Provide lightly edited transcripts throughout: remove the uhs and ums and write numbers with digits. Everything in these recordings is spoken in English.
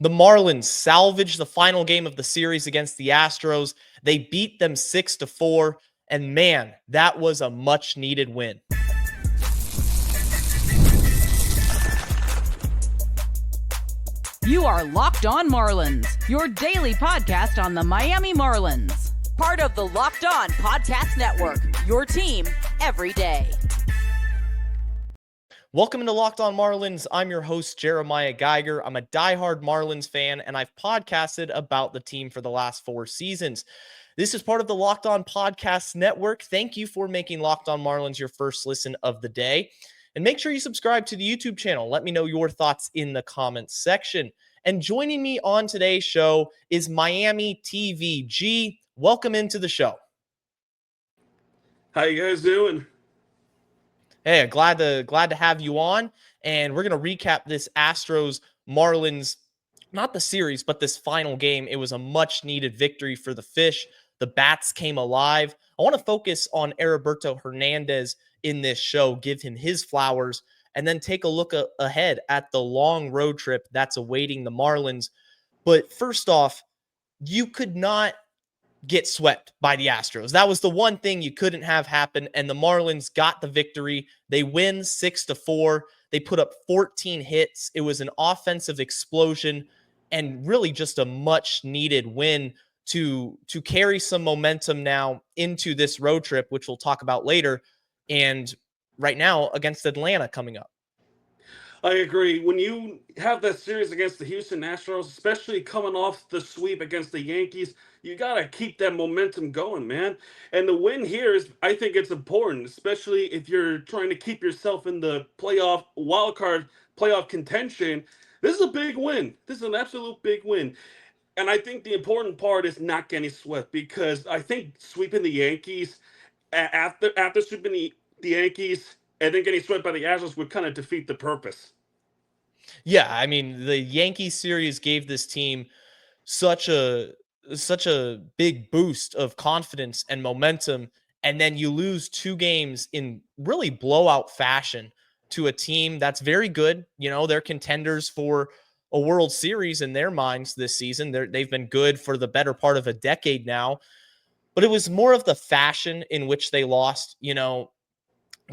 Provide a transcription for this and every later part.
The Marlins salvaged the final game of the series against the Astros. They beat them 6-4, and man, that was a much-needed win. You are Locked On Marlins, your daily podcast on the Miami Marlins. Part of the Locked On Podcast Network, your team every day. Welcome to Locked On Marlins. I'm your host, Jeremiah Geiger. I'm a diehard Marlins fan, and I've podcasted about the team for the last 4 seasons. This is part of the Locked On Podcast Network. Thank you for making Locked On Marlins your first listen of the day. And make sure you subscribe to the YouTube channel. Let me know your thoughts in the comments section. And joining me on today's show is MiamiTVG. Welcome into the show. How you guys doing? Hey, glad to have you on, and we're going to recap this Astros Marlins, not the series, but this final game. It was a much-needed victory for the Fish. The bats came alive. I want to focus on Heriberto Hernandez in this show, give him his flowers, and then take a look ahead at the long road trip that's awaiting the Marlins. But first off, you could not get swept by the Astros. That was the one thing you couldn't have happen, and the Marlins got the victory. They win 6-4. They put up 14 hits. It was an offensive explosion and really just a much-needed win to carry some momentum now into this road trip, which we'll talk about later, and right now against Atlanta coming up. I agree. When you have that series against the Houston Astros, especially coming off the sweep against the Yankees, you got to keep that momentum going, man. And the win here is, I think it's important, especially if you're trying to keep yourself in the playoff wildcard, playoff contention. This is a big win. This is an absolute big win. And I think the important part is not getting swept, because I think sweeping the Yankees, after sweeping the Yankees, and then getting swept by the Astros would kind of defeat the purpose. Yeah, I mean, the Yankees series gave this team such a big boost of confidence and momentum, and then you lose 2 games in really blowout fashion to a team that's very good. You know, they're contenders for a World Series in their minds this season. They've been good for the better part of a decade now, but it was more of the fashion in which they lost. You know,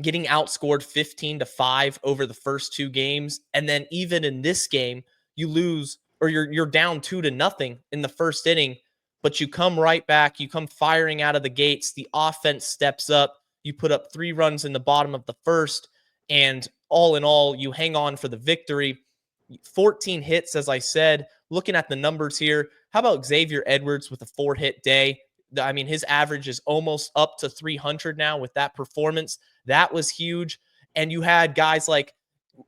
getting outscored 15-5 over the first 2 games. And then even in this game, you lose, or you're down 2-0 in the first inning, but you come right back. You come firing out of the gates. The offense steps up. You put up 3 runs in the bottom of the first. And all in all, you hang on for the victory. 14 hits, as I said. Looking at the numbers here, how about Xavier Edwards with a 4-hit day? I mean, his average is almost up to 300 now with that performance. That was huge. And you had guys like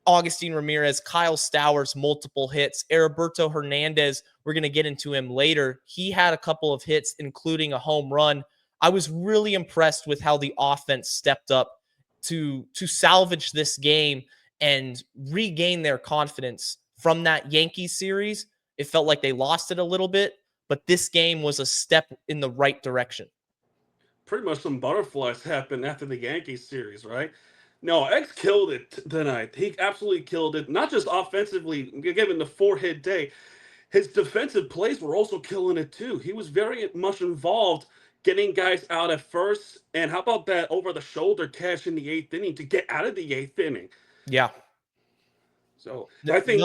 Augustin Ramirez, Kyle Stowers, multiple hits. Heriberto Hernandez, we're going to get into him later. He had a couple of hits, including a home run. I was really impressed with how the offense stepped up to salvage this game and regain their confidence from that Yankees series. It felt like they lost it a little bit, but this game was a step in the right direction. Pretty much some butterflies happened after the Yankees series, right? No, X killed it tonight. He absolutely killed it. Not just offensively, given the 4-hit day. His defensive plays were also killing it too. He was very much involved getting guys out at first. And how about that over-the-shoulder catch in the 8th inning to get out of the 8th inning? Yeah. So I think.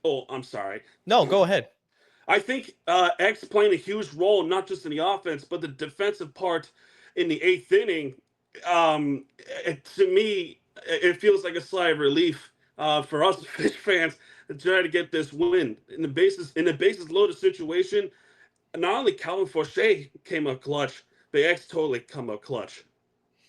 Oh, I'm sorry. No, go ahead. I think X playing a huge role, not just in the offense, but the defensive part in the 8th inning. To me, it feels like a sigh of relief for us Fish fans to try to get this win in the bases loaded situation. Not only Calvin Fauché came up clutch, but X totally come up clutch.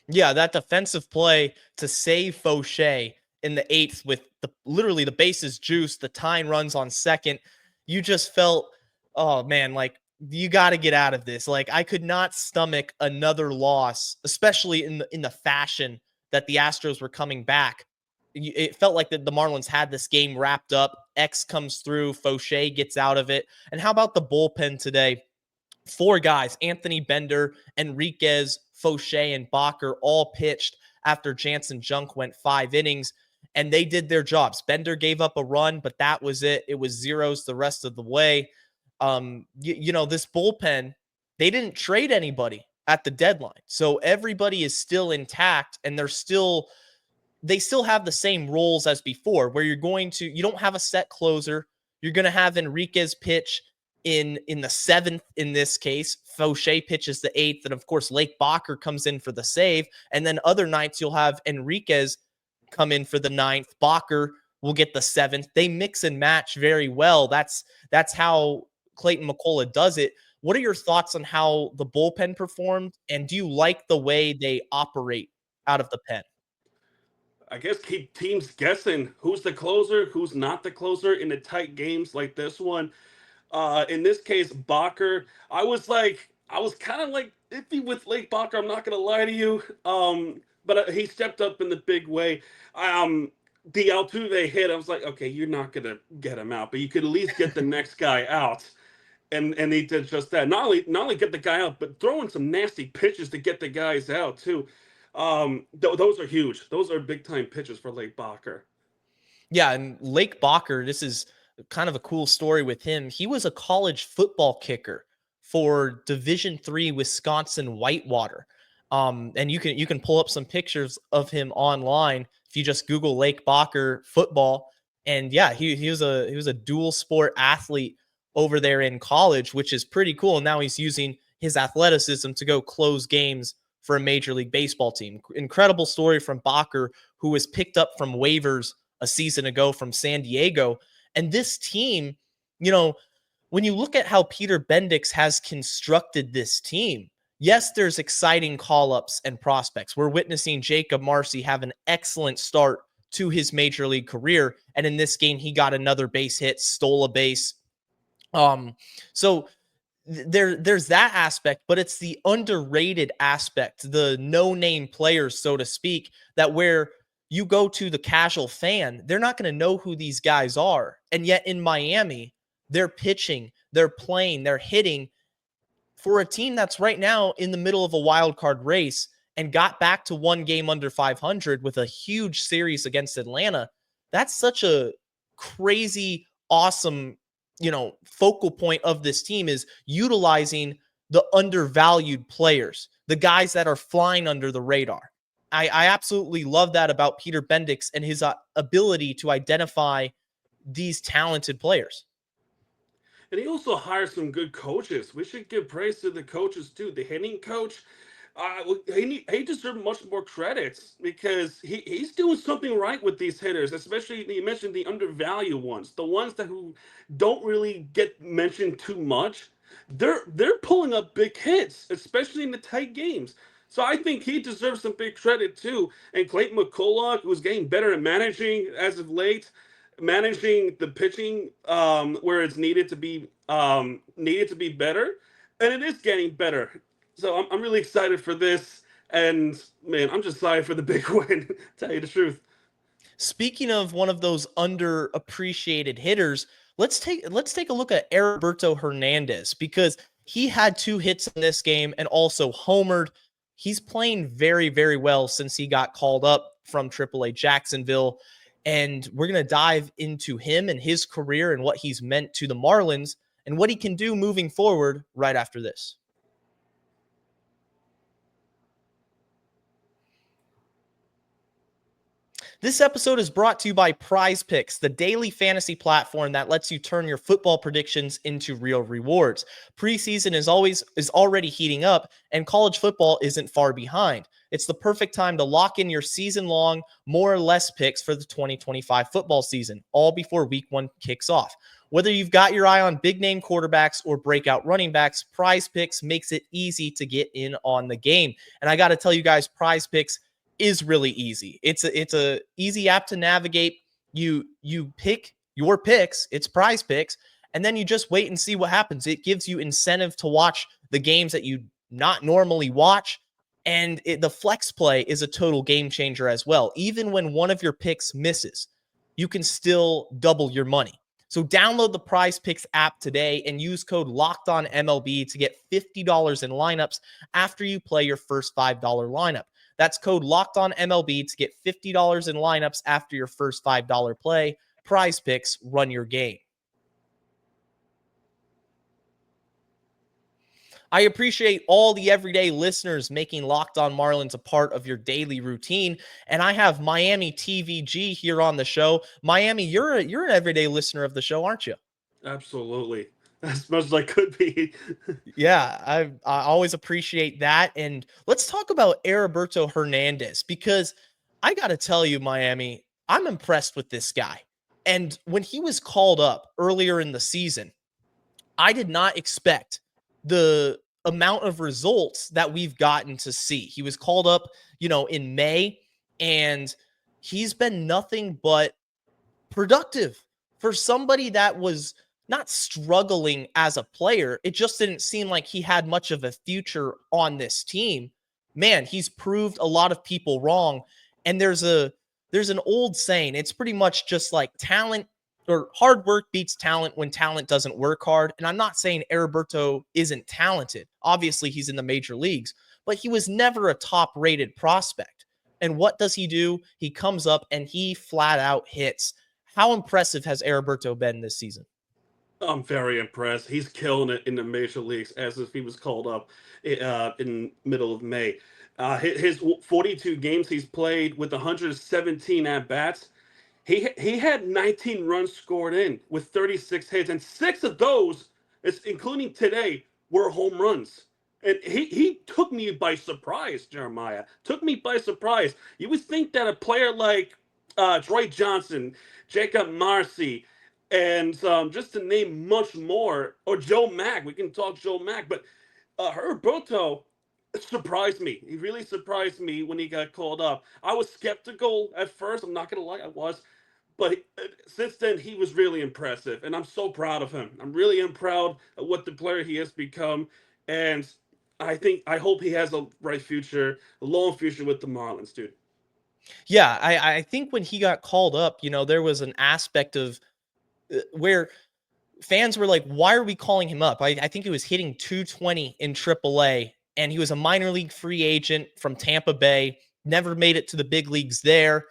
Yeah, that defensive play to save Fauché in the 8th with literally the bases juiced, the tying runs on second. You just felt, oh man, like you got to get out of this. Like I could not stomach another loss, especially in the fashion that the Astros were coming back. It felt like the Marlins had this game wrapped up. X comes through, Fauché gets out of it. And how about the bullpen today? 4 guys, Anthony Bender, Enriquez, Fauché, and Bacher all pitched after Jansen Junk went 5 innings. and they did their jobs. Bender gave up a run, but that was it. It was zeros the rest of the way. This bullpen, they didn't trade anybody at the deadline. So everybody is still intact, and they still have the same roles as before, where you don't have a set closer. You're going to have Enriquez pitch in the 7th in this case. Fauché pitches the 8th, and of course Lake Bacher comes in for the save. And then other nights you'll have Enriquez come in for the 9th. Bacher will get the 7th. They mix and match very well. That's how Clayton McCullough does it. What are your thoughts on how the bullpen performed, and do you like the way they operate out of the pen? I guess keep teams guessing who's the closer, who's not the closer in the tight games like this one. In this case, Bacher, I was kind of like iffy with Lake Bacher. I'm not gonna lie to you. But he stepped up in the big way. The Altuve hit, I was like, okay, you're not gonna get him out, but you could at least get the next guy out. And he did just that. Not only get the guy out, but throwing some nasty pitches to get the guys out too. Those are huge. Those are big time pitches for Lake Bacher. Yeah, and Lake Bacher, this is kind of a cool story with him. He was a college football kicker for Division III Wisconsin Whitewater. And you can pull up some pictures of him online if you just Google Lake Bacher football. And yeah, he was a dual sport athlete over there in college, which is pretty cool. And now he's using his athleticism to go close games for a Major League Baseball team. Incredible story from Bacher, who was picked up from waivers a season ago from San Diego. And this team, when you look at how Peter Bendix has constructed this team, yes, there's exciting call-ups and prospects. We're witnessing Jacob Marcy have an excellent start to his Major League career. And in this game, he got another base hit, stole a base. So there's that aspect, but it's the underrated aspect, the no-name players, so to speak, that where you go to the casual fan, they're not going to know who these guys are. And yet in Miami, they're pitching, they're playing, they're hitting for a team that's right now in the middle of a wild card race and got back to one game under 500 with a huge series against Atlanta. That's such a crazy, awesome focal point of this team, is utilizing the undervalued players, the guys that are flying under the radar. I absolutely love that about Peter Bendix and his ability to identify these talented players. And he also hires some good coaches. We should give praise to the coaches too. The hitting coach, he deserves much more credits because he's doing something right with these hitters, especially you mentioned the undervalued ones, the ones who don't really get mentioned too much. They're pulling up big hits, especially in the tight games. So I think he deserves some big credit too. And Clayton McCullough, who's getting better at managing as of late, managing the pitching where it's needed to be better, and it is getting better. So I'm really excited for this, and man, I'm just excited for the big win. To tell you the truth. Speaking of one of those underappreciated hitters, let's take a look at Heriberto Hernandez, because he had 2 hits in this game and also homered. He's playing very, very well since he got called up from AAA Jacksonville. And we're going to dive into him and his career and what he's meant to the Marlins and what he can do moving forward right after this. This episode is brought to you by PrizePicks, the daily fantasy platform that lets you turn your football predictions into real rewards. Preseason is already heating up, and college football isn't far behind. It's the perfect time to lock in your season-long, more or less picks for the 2025 football season, all before week 1 kicks off. Whether you've got your eye on big-name quarterbacks or breakout running backs, PrizePicks makes it easy to get in on the game. And I got to tell you guys, PrizePicks is really easy. It's a easy app to navigate. You pick your picks, it's PrizePicks, and then you just wait and see what happens. It gives you incentive to watch the games that you not normally watch, and the flex play is a total game changer as well. Even when one of your picks misses, you can still double your money. So download the PrizePicks app today and use code LOCKEDONMLB to get $50 in lineups after you play your first $5 lineup. That's code LOCKEDONMLB to get $50 in lineups after your first $5 play. PrizePicks, run your game. I appreciate all the everyday listeners making Locked On Marlins a part of your daily routine. And I have MiamiTVG here on the show. Miami, you're an everyday listener of the show, aren't you? Absolutely. As much as I could be. Yeah, I always appreciate that. And let's talk about Heriberto Hernandez, because I got to tell you, Miami, I'm impressed with this guy. And when he was called up earlier in the season, I did not expect the amount of results that we've gotten to see. He was called up, in May, and he's been nothing but productive for somebody that was not struggling as a player. It just didn't seem like he had much of a future on this team. Man, he's proved a lot of people wrong. And there's an old saying. It's pretty much just like talent or hard work beats talent when talent doesn't work hard. And I'm not saying Heriberto isn't talented. Obviously, he's in the major leagues, but he was never a top-rated prospect. And what does he do? He comes up and he flat out hits. How impressive has Heriberto been this season? I'm very impressed. He's killing it in the major leagues as if he was called up in middle of May. His 42 games he's played with 117 at-bats. He had 19 runs scored in with 36 hits, and 6 of those, including today, were home runs. And he took me by surprise, Jeremiah. Took me by surprise. You would think that a player like Troy Johnson, Jacob Marcy, and just to name much more, or Joe Mack. We can talk Joe Mack, but Heriberto surprised me. He really surprised me when he got called up. I was skeptical at first. I'm not going to lie, I was. But since then, he was really impressive, and I'm so proud of him. I'm really proud of what the player he has become, and I hope he has a bright future, a long future with the Marlins, dude. Yeah, I think when he got called up, there was an aspect of where fans were like, why are we calling him up? I think he was hitting 220 in AAA, and he was a minor league free agent from Tampa Bay, never made it to the big leagues there,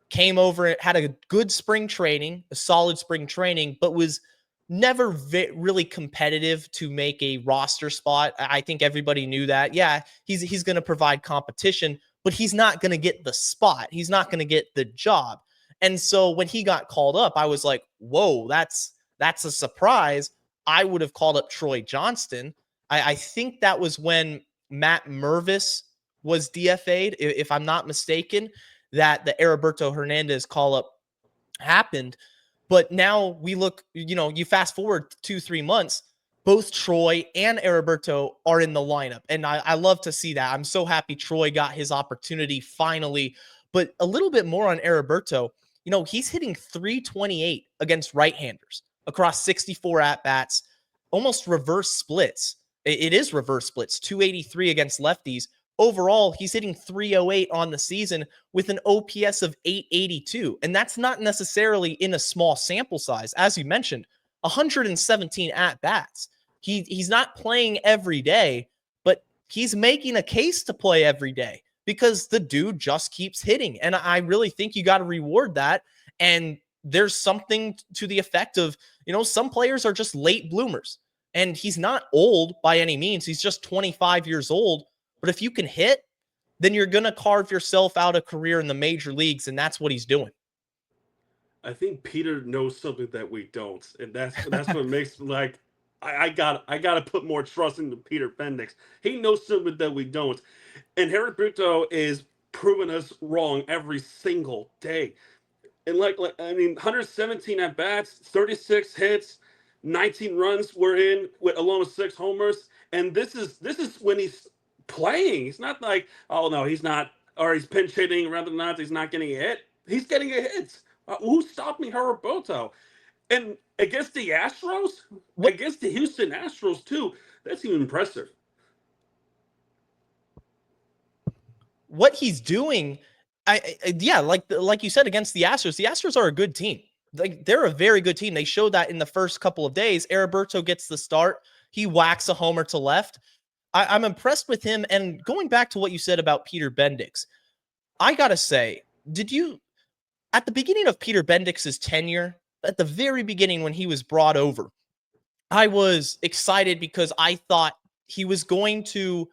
came over, had a good spring training, a solid spring training, but was never really competitive to make a roster spot. I think everybody knew that. Yeah, he's going to provide competition, but he's not going to get the spot. He's not going to get the job. And so when he got called up, I was like, whoa, that's a surprise. I would have called up Troy Johnston. I think that was when Matt Mervis was DFA'd, if I'm not mistaken, that the Heriberto Hernandez call up happened. But now we look, you fast forward 2-3 months, both Troy and Heriberto are in the lineup. And I love to see that. I'm so happy Troy got his opportunity finally. But a little bit more on Heriberto. He's hitting 328 against right-handers across 64 at-bats, almost reverse splits. It is reverse splits, 283 against lefties. Overall, he's hitting 308 on the season with an OPS of 882. And that's not necessarily in a small sample size. As you mentioned, 117 at-bats. He's not playing every day, but he's making a case to play every day, because the dude just keeps hitting. And I really think you got to reward that. And there's something to the effect of, some players are just late bloomers. And he's not old by any means. He's just 25 years old. But if you can hit, then you're going to carve yourself out a career in the major leagues. And that's what he's doing. I think Peter knows something that we don't. And that's what makes me like, I got to put more trust into Peter Bendix. He knows something that we don't. And Heriberto is proving us wrong every single day. And 117 at bats, 36 hits, 19 runs were in with along with 6 homers. And this is when he's playing. He's not like, oh no, he's not, or he's pinch hitting rather than not. He's not getting a hit. He's getting a hit. Who's stopping Heriberto? And against the Astros, against the Houston Astros too, that's even impressive. What he's doing, like you said, against the Astros are a good team. Like, they're a very good team. They showed that in the first couple of days. Heriberto gets the start. He whacks a homer to left. I'm impressed with him. And going back to what you said about Peter Bendix, I gotta say, did you at the beginning of Peter Bendix's tenure, at the very beginning when he was brought over, I was excited because I thought he was going to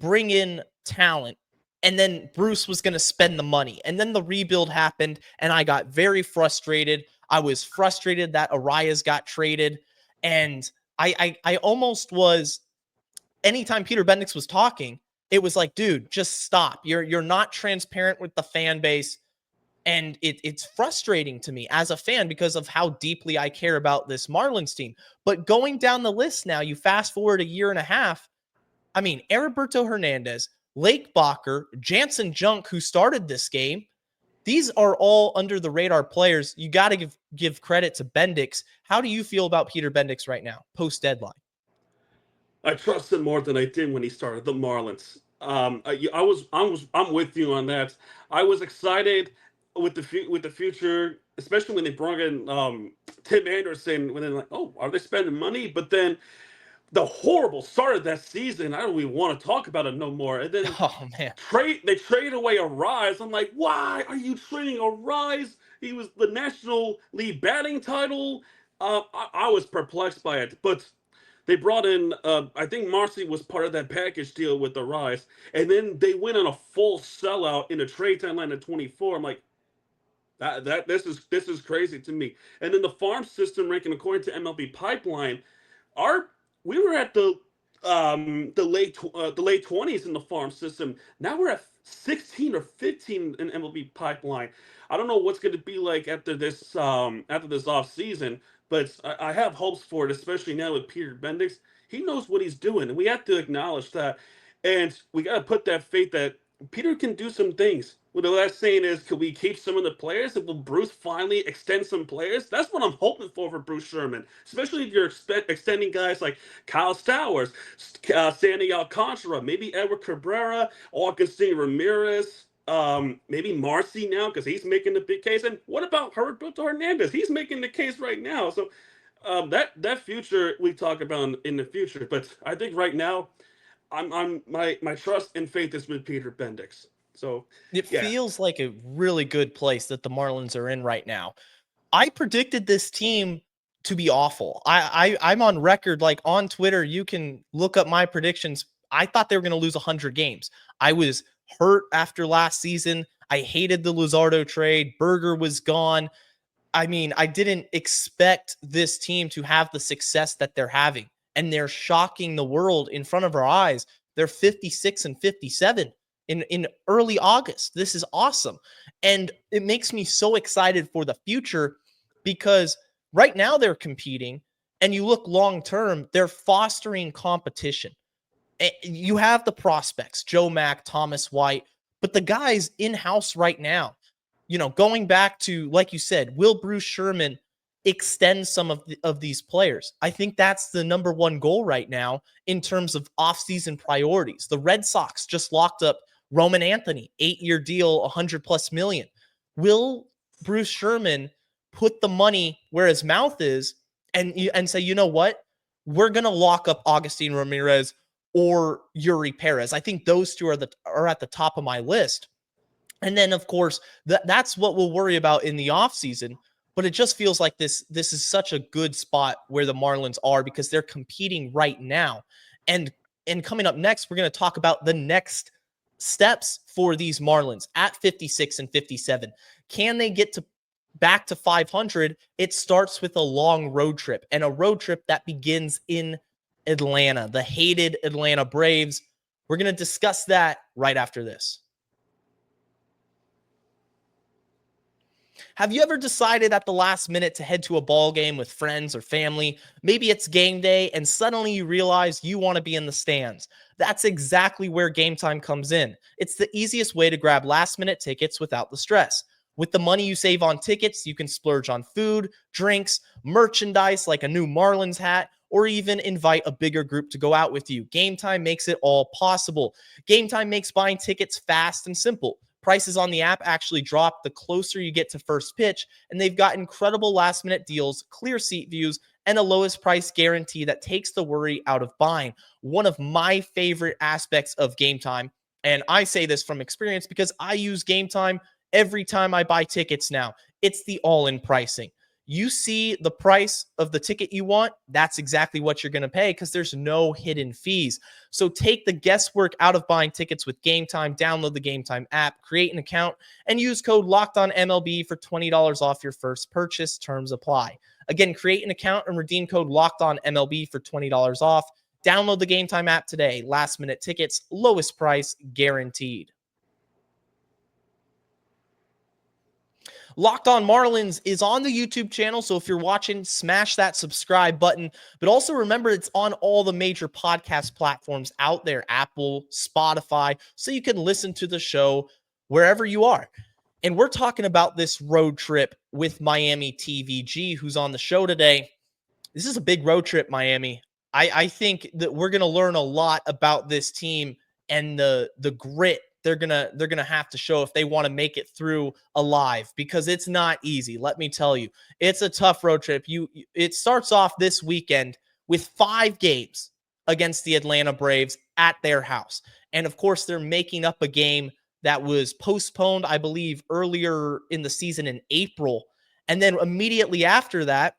bring in talent, and then Bruce was going to spend the money. And then the rebuild happened, and I got very frustrated. I was frustrated that Arias got traded, and I almost was, anytime Peter Bendix was talking, it was like, dude, just stop. You're not transparent with the fan base. And it's frustrating to me as a fan because of how deeply I care about this Marlins team. But going down the list now, you fast forward a year and a half. I mean, Heriberto Hernandez, Lake Bacher, Jansen Junk, who started this game, these are all under the radar players. You got to give credit to Bendix. How do you feel about Peter Bendix right now, post deadline? I trust him more than I did when he started the Marlins. I'm with you on that. I was excited with the future, especially when they brought in Tim Anderson. When they're like, oh, are they spending money? But then the horrible start of that season, I don't even want to talk about it no more. And then Oh man, they traded away a Rise. I'm like, why are you trading a Rise? He was the National League batting title. I was perplexed by it, but they brought in, I think Marcy was part of that package deal with the Rise, and then they went on a full sellout in a trade timeline of 24. I'm like, this is crazy to me. And then the farm system ranking according to MLB Pipeline, our we were at the late 20s in the farm system. Now we're at 16 or 15 in MLB Pipeline. I don't know what's going to be like after this off season, but I have hopes for it, especially now with Peter Bendix. He knows what he's doing, and we have to acknowledge that. And we got to put that faith that Peter can do some things. Well, the last saying is, could we keep some of the players? And will Bruce finally extend some players? That's what I'm hoping for Bruce Sherman, especially if you're extending guys like Kyle Stowers, Sandy Alcantara, maybe Edward Cabrera, Augustine Ramirez, maybe Marcy now because he's making the big case. And what about Heriberto Hernandez? He's making the case right now. So that future we talk about in the future. But I think right now, my trust and faith is with Peter Bendix. So it yeah, feels like a really good place that the Marlins are in right now. I predicted this team to be awful. I'm on record, like on Twitter. You can look up my predictions. I thought they were going to lose 100 games. I was hurt after last season. I hated the Luzardo trade. Berger was gone. I mean, I didn't expect this team to have the success that they're having, and they're shocking the world in front of our eyes. They're 56 and 57 in early August. This is awesome. And it makes me so excited for the future because right now they're competing, and you look long term, they're fostering competition. You have the prospects, Joe Mack, Thomas White, but the guys in-house right now, going back to, like you said, will Bruce Sherman extend some of these players? I think that's the number one goal right now in terms of offseason priorities. The Red Sox just locked up Roman Anthony, 8-year deal, 100 plus million. Will Bruce Sherman put the money where his mouth is and say, you know what? We're going to lock up Augustine Ramirez or Yuri Perez. I think those two are at the top of my list. And then, of course, that's what we'll worry about in the offseason. But it just feels like this is such a good spot where the Marlins are because they're competing right now. And coming up next, we're going to talk about the next steps for these Marlins at 56 and 57. Can they get back to 500? It starts with a long road trip, and a road trip that begins in Atlanta, the hated Atlanta Braves. We're going to discuss that right after this. Have you ever decided at the last minute to head to a ball game with friends or family? Maybe it's game day and suddenly you realize you want to be in the stands. That's exactly where Gametime comes in. It's the easiest way to grab last minute tickets without the stress. With the money you save on tickets, you can splurge on food, drinks, merchandise like a new Marlins hat, or even invite a bigger group to go out with you. Gametime makes it all possible. Gametime makes buying tickets fast and simple. Prices on the app actually drop the closer you get to first pitch, and they've got incredible last-minute deals, clear seat views, and a lowest price guarantee that takes the worry out of buying. One of my favorite aspects of Gametime And I say this from experience because I use Gametime every time I buy tickets now. It's the all-in pricing. You see the price of the ticket you want, that's exactly what you're going to pay because there's no hidden fees. So take the guesswork out of buying tickets with Gametime. Download the Gametime app, create an account, and use code LOCKEDONMLB for $20 off your first purchase. Terms apply. Again, create an account and redeem code LOCKEDONMLB for $20 off. Download the Gametime app today. Last minute tickets, lowest price guaranteed. Locked On Marlins is on the YouTube channel, so if you're watching, smash that subscribe button. But also remember, it's on all the major podcast platforms out there, Apple, Spotify, so you can listen to the show wherever you are. And we're talking about this road trip with MiamiTVG, who's on the show today. This is a big road trip, Miami. I think that we're going to learn a lot about this team and the grit they're gonna have to show if they want to make it through alive, because it's not easy. Let me tell you, it's a tough road trip. It starts off this weekend with 5 games against the Atlanta Braves at their house, and of course they're making up a game that was postponed, I believe, earlier in the season in April, and then immediately after that,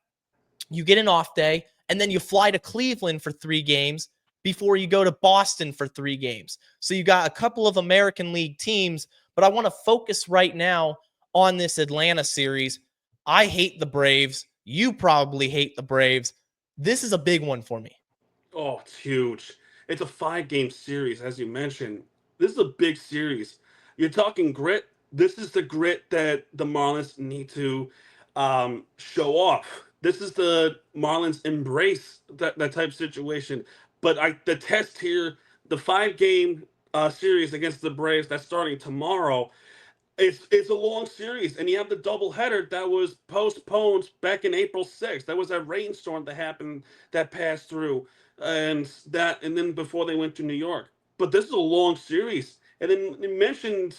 you get an off day, and then you fly to Cleveland for 3 games before you go to Boston for 3 games. So you got a couple of American League teams, but I want to focus right now on this Atlanta series. I hate the Braves. You probably hate the Braves. This is a big one for me. Oh, it's huge. It's a 5-game series, as you mentioned. This is a big series. You're talking grit. This is the grit that the Marlins need to show off. This is the Marlins embrace that type of situation. But the test here, the 5-game series against the Braves that's starting tomorrow, it's a long series, and you have the doubleheader that was postponed back in April 6th. That was that rainstorm that happened that passed through, and then before they went to New York. But this is a long series, and then you mentioned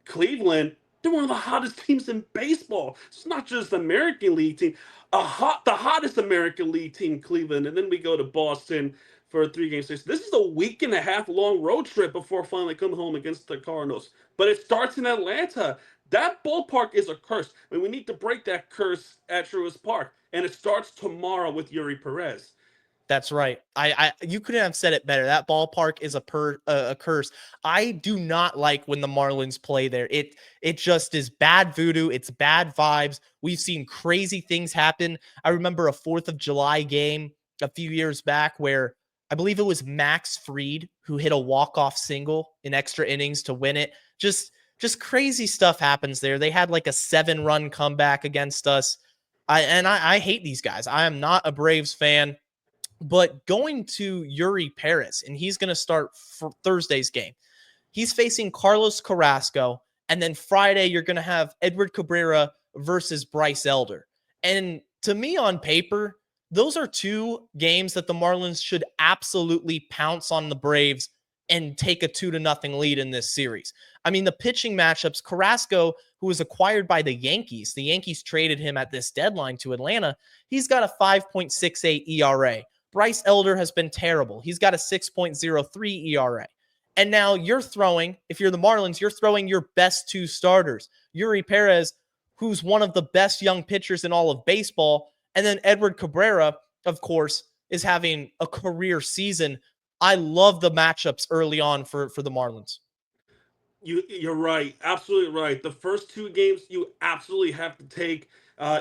Cleveland. They're one of the hottest teams in baseball. It's not just the American League team. The hottest American League team, Cleveland, and then we go to Boston for a 3-game series. This is a week and a half long road trip before finally coming home against the Cardinals. But it starts in Atlanta. That ballpark is a curse. I mean, we need to break that curse at Truist Park, and it starts tomorrow with Yuri Perez. That's right. You couldn't have said it better. That ballpark is a curse. I do not like when the Marlins play there. It just is bad voodoo. It's bad vibes. We've seen crazy things happen. I remember a 4th of July game a few years back where I believe it was Max Fried who hit a walk-off single in extra innings to win it. Just crazy stuff happens there. They had like a 7-run comeback against us. I hate these guys. I am not a Braves fan. But going to Yuri Perez, and he's going to start for Thursday's game. He's facing Carlos Carrasco, and then Friday you're going to have Edward Cabrera versus Bryce Elder. And to me, on paper, those are 2 games that the Marlins should absolutely pounce on the Braves and take a 2-0 lead in this series. I mean, the pitching matchups, Carrasco, who was acquired by the Yankees traded him at this deadline to Atlanta. He's got a 5.68 ERA. Bryce Elder has been terrible. He's got a 6.03 ERA. And now if you're the Marlins, you're throwing your best 2 starters. Yuri Perez, who's one of the best young pitchers in all of baseball. And then Edward Cabrera, of course, is having a career season. I love the matchups early on for the Marlins. You're right. Absolutely right. The first 2 games you absolutely have to take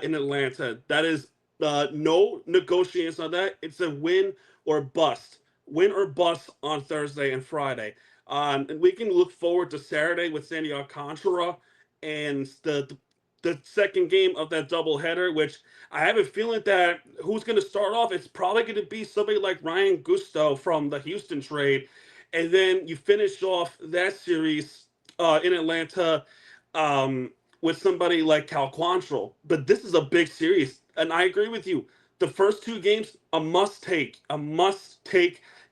in Atlanta. That is no negotiations on that. It's a win or bust. Win or bust on Thursday and Friday. And we can look forward to Saturday with Sandy Alcantara and the second game of that doubleheader, which I have a feeling that who's going to start off, it's probably going to be somebody like Ryan Gusto from the Houston trade. And then you finish off that series in Atlanta with somebody like Cal Quantrill. But this is a big series. And I agree with you. The first 2 games, a must take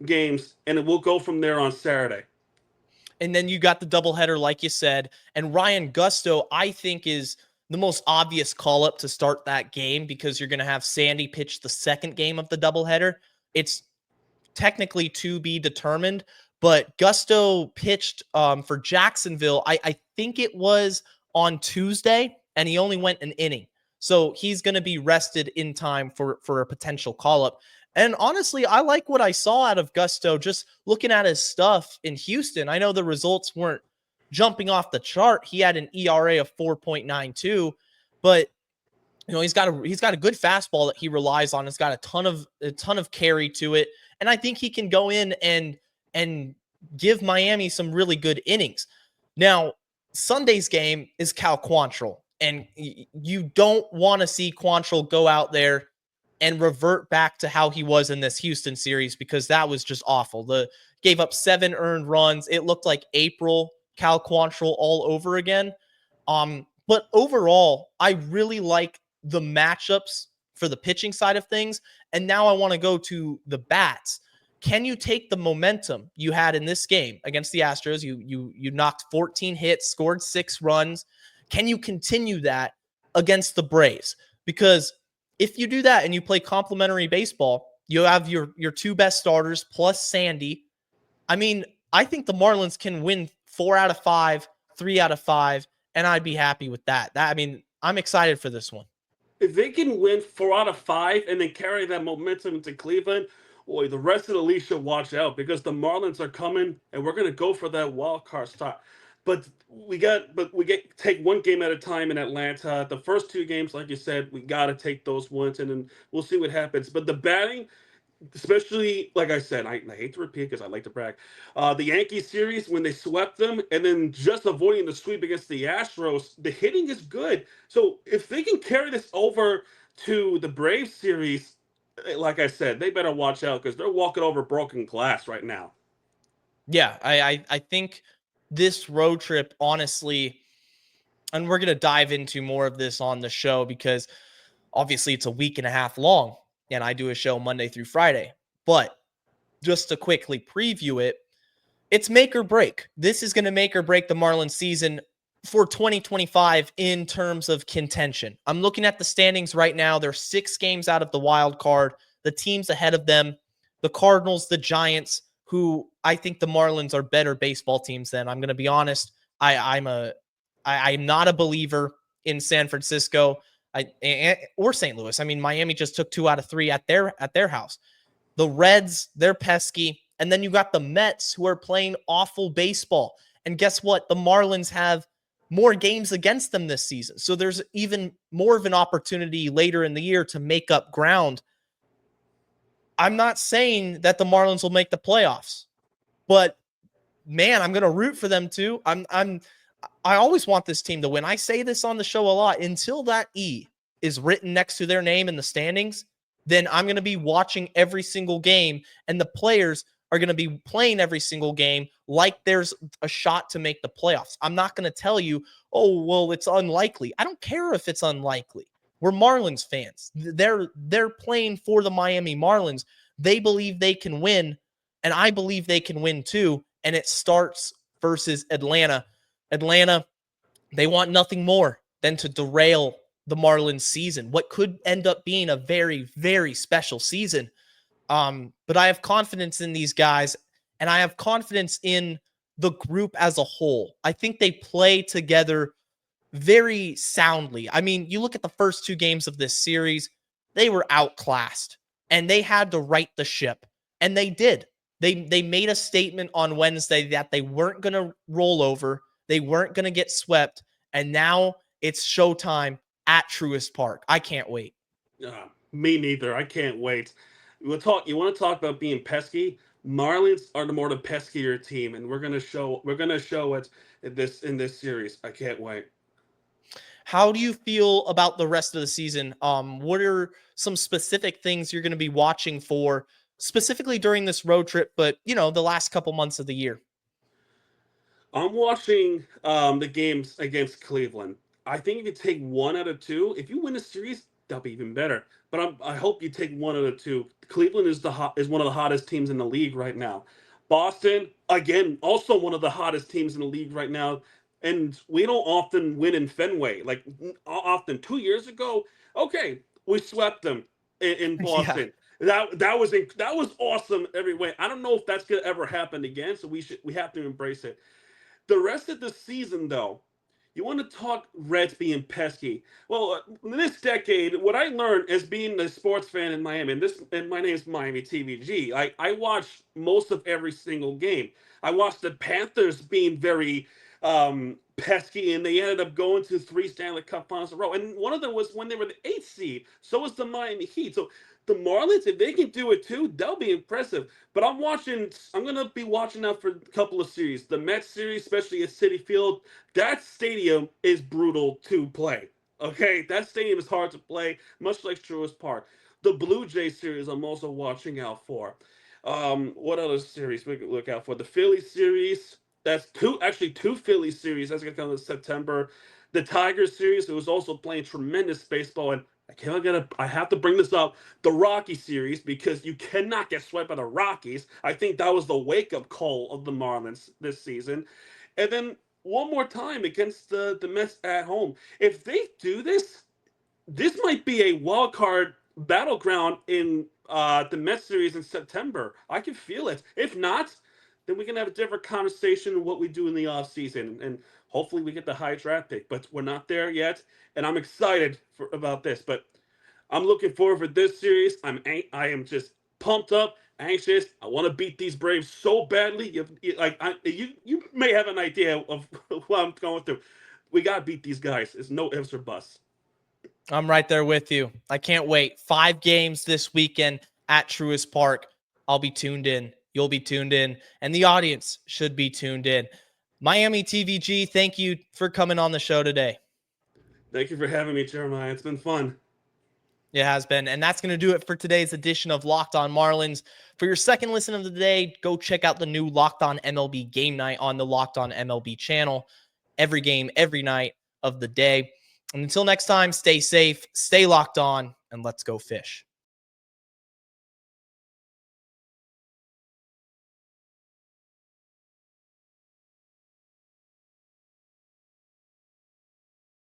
games, and it will go from there on Saturday. And then you got the doubleheader, like you said. And Ryan Gusto, I think, is the most obvious call-up to start that game because you're going to have Sandy pitch the second game of the doubleheader. It's technically to be determined, but Gusto pitched for Jacksonville. I think it was on Tuesday, and he only went an inning. So he's going to be rested in time for a potential call-up. And honestly, I like what I saw out of Gusto just looking at his stuff in Houston. I know the results weren't jumping off the chart. He had an ERA of 4.92, but he's got a good fastball that he relies on. It's got a ton of carry to it, and I think he can go in and give Miami some really good innings. Now, Sunday's game is Cal Quantrill, and you don't want to see Quantrill go out there and revert back to how he was in this Houston series, because that was just awful. Gave up 7 earned runs. It looked like April Cal Quantrill all over again. But overall, I really like the matchups for the pitching side of things. And now I want to go to the bats. Can you take the momentum you had in this game against the Astros? You knocked 14 hits, scored 6 runs. Can you continue that against the Braves? Because if you do that and you play complimentary baseball, you have your 2 best starters plus Sandy. I mean, I think the Marlins can win 4 out of 5, 3 out of 5, and I'd be happy with that. I'm excited for this one. If they can win 4 out of 5 and then carry that momentum into Cleveland, boy, the rest of the league should watch out, because the Marlins are coming and we're going to go for that wild card spot. But we take one game at a time in Atlanta. The first 2 games, like you said, we got to take those ones, and then we'll see what happens. But the batting, especially, like I said, I hate to repeat because I like to brag. The Yankees series, when they swept them, and then just avoiding the sweep against the Astros, the hitting is good. So if they can carry this over to the Braves series, like I said, they better watch out, because they're walking over broken glass right now. Yeah, I think this road trip, honestly, and we're going to dive into more of this on the show, because obviously it's a week and a half long, and I do a show Monday through Friday. But just to quickly preview it, it's make or break. This is going to make or break the Marlins season for 2025 in terms of contention. I'm looking at the standings right now. They're 6 games out of the wild card. The teams ahead of them, the Cardinals, the Giants, who I think the Marlins are better baseball teams than. I'm going to be honest. I'm not a believer in San Francisco or St. Louis. I mean, Miami just took 2 out of 3 at their house. The Reds, they're pesky. And then you got the Mets, who are playing awful baseball. And guess what? The Marlins have more games against them this season. So there's even more of an opportunity later in the year to make up ground. I'm not saying that the Marlins will make the playoffs, but man, I'm going to root for them too. I always want this team to win. I say this on the show a lot. Until that E is written next to their name in the standings, then I'm going to be watching every single game, and the players are going to be playing every single game like there's a shot to make the playoffs. I'm not going to tell you, oh, well, it's unlikely. I don't care if it's unlikely. We're Marlins fans. They're playing for the Miami Marlins. They believe they can win, and I believe they can win too. And it starts versus Atlanta. Atlanta, they want nothing more than to derail the Marlins season, what could end up being a very, very special season. But I have confidence in these guys, and I have confidence in the group as a whole. I think they play together very soundly. I mean, you look at the first 2 games of this series, they were outclassed, and they had to right the ship, and they did. They made a statement on Wednesday that they weren't going to roll over, they weren't going to get swept, and now it's showtime at Truist Park. I can't wait. Me neither. I can't wait. You want to talk about being pesky? Marlins are the more the peskier team, and we're gonna show it in this series. I can't wait. How do you feel about the rest of the season? What are some specific things you're going to be watching for, specifically during this road trip, but the last couple months of the year? I'm watching the games against Cleveland. I think if you take 1 out of 2, if you win the series, that'll be even better. But I hope you take 1 out of 2. Cleveland is one of the hottest teams in the league right now. Boston, again, also one of the hottest teams in the league right now. And we don't often win in Fenway. Like often 2 years ago, okay, we swept them in Boston. That was awesome every way. I don't know if that's gonna ever happen again, so we have to embrace it. The rest of the season, though, you want to talk Reds being pesky. Well, this decade, what I learned as being a sports fan in Miami, and my name is MiamiTVG. I watch most of every single game. I watched the Panthers being very pesky, and they ended up going to 3 Stanley Cup Finals in a row. And one of them was when they were the 8th seed. So was the Miami Heat. So the Marlins, if they can do it too, they'll be impressive. But I'm gonna be watching out for a couple of series. The Mets series, especially at Citi Field, that stadium is brutal to play. Okay, that stadium is hard to play, much like Truist Park. The Blue Jays series, I'm also watching out for. What other series we could look out for? The Philly series. That's two Philly series. That's gonna come in September. The Tigers series, who was also playing tremendous baseball, and I have to bring this up. The Rocky series, because you cannot get swept by the Rockies. I think that was the wake-up call of the Marlins this season. And then one more time against the Mets at home. If they do this, this might be a wild card battleground in the Mets series in September. I can feel it. If not, then we can have a different conversation of what we do in the offseason. And hopefully we get the high draft pick. But we're not there yet. And I'm excited about this. But I'm looking forward for this series. I am just pumped up, anxious. I want to beat these Braves so badly. You may have an idea of what I'm going through. We got to beat these guys. It's no ifs or buts. I'm right there with you. I can't wait. 5 games this weekend at Truist Park. I'll be tuned in. You'll be tuned in. And the audience should be tuned in. MiamiTVG, thank you for coming on the show today. Thank you for having me, Jeremiah. It's been fun. It has been. And that's going to do it for today's edition of Locked On Marlins. For your second listen of the day, go check out the new Locked On MLB Game Night on the Locked On MLB channel. Every game, every night of the day. And until next time, stay safe, stay locked on, and let's go fish.